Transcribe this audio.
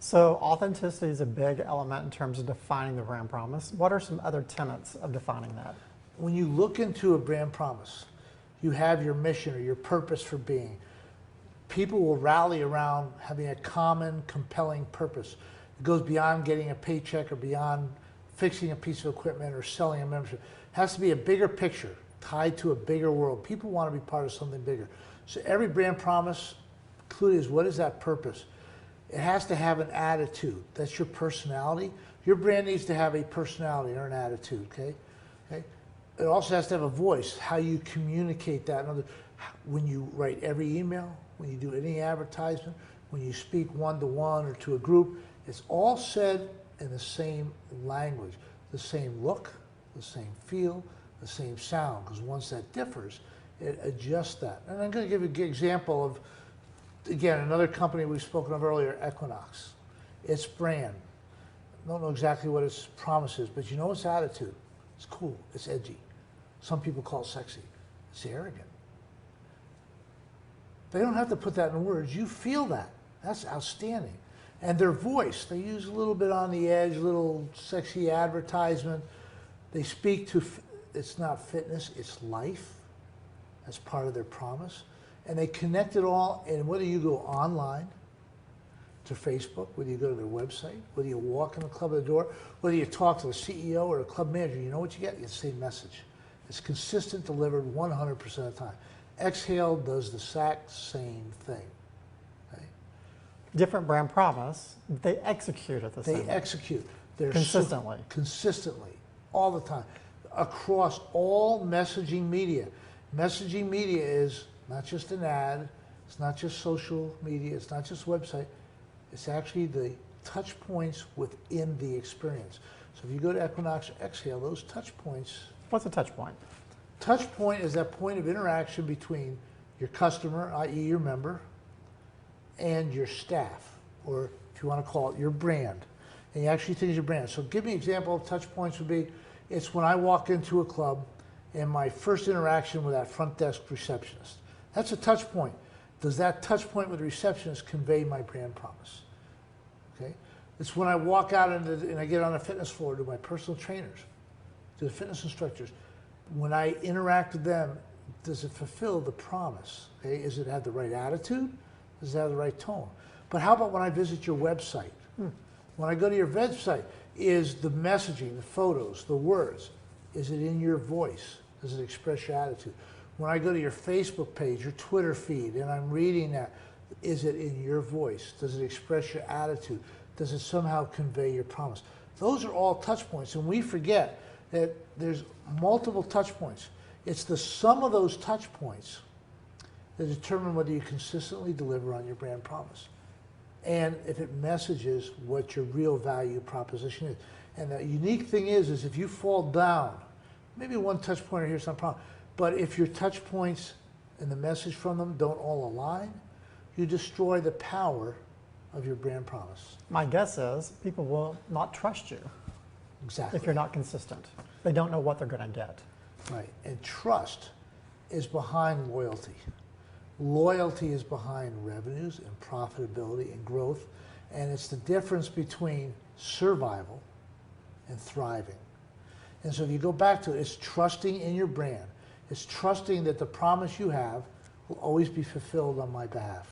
So authenticity is a big element in terms of defining the brand promise. What are some other tenets of defining that? When you look into a brand promise, you have your mission or your purpose for being. People will rally around having a common, compelling purpose. It goes beyond getting a paycheck or beyond fixing a piece of equipment or selling a membership. It has to be a bigger picture, tied to a bigger world. People want to be part of something bigger. So every brand promise included is, what is that purpose? It has to have an attitude. That's your personality. Your brand needs to have a personality or an attitude, okay? It also has to have a voice, how you communicate that. When you write every email, when you do any advertisement, when you speak one-to-one or to a group, it's all said in the same language, the same look, the same feel, the same sound, because once that differs, it adjusts that. And I'm going to give you a good example of, again, another company we've spoken of earlier, Equinox. Its brand. I don't know exactly what its promise is, but you know its attitude. It's cool. It's edgy. Some people call it sexy. It's arrogant. They don't have to put that in words. You feel that. That's outstanding. And their voice, they use a little bit on the edge, a little sexy advertisement. They speak to, it's not fitness, it's life. That's part of their promise. And they connect it all, and whether you go online to Facebook, whether you go to their website, whether you walk in the club at the door, whether you talk to the CEO or a club manager, you know what you get? You get the same message. It's consistent, delivered 100% of the time. Exhale does the exact same thing. Okay? Different brand promise, they execute at the same. They execute. They're consistently. Consistently, all the time, across all messaging media. Messaging media is not just an ad, it's not just social media, it's not just website, it's actually the touch points within the experience. So if you go to Equinox or Exhale, those touch points. What's a touch point? Touch point is that point of interaction between your customer, i.e. your member, and your staff, or if you want to call it your brand. And you actually think it's your brand. So give me an example of touch points would be, it's when I walk into a club and my first interaction with that front desk receptionist. That's a touch point. Does that touch point with the receptionist convey my brand promise? Okay. It's when I walk out and I get on a fitness floor to my personal trainers, to the fitness instructors. When I interact with them, does it fulfill the promise? Okay? Does it have the right attitude? Does it have the right tone? But how about when I visit your website? When I go to your website, is the messaging, the photos, the words, is it in your voice? Does it express your attitude? When I go to your Facebook page, your Twitter feed, and I'm reading that, is it in your voice? Does it express your attitude? Does it somehow convey your promise? Those are all touch points, and we forget that there's multiple touch points. It's the sum of those touch points that determine whether you consistently deliver on your brand promise, and if it messages what your real value proposition is. And the unique thing is if you fall down, maybe one touch point or here's some problem, but if your touch points and the message from them don't all align, you destroy the power of your brand promise. My guess is people will not trust you. Exactly. If you're not consistent. They don't know what they're going to get. Right. And trust is behind loyalty. Loyalty is behind revenues and profitability and growth. And it's the difference between survival and thriving. And so if you go back to it, it's trusting in your brand. It's trusting that the promise you have will always be fulfilled on my behalf.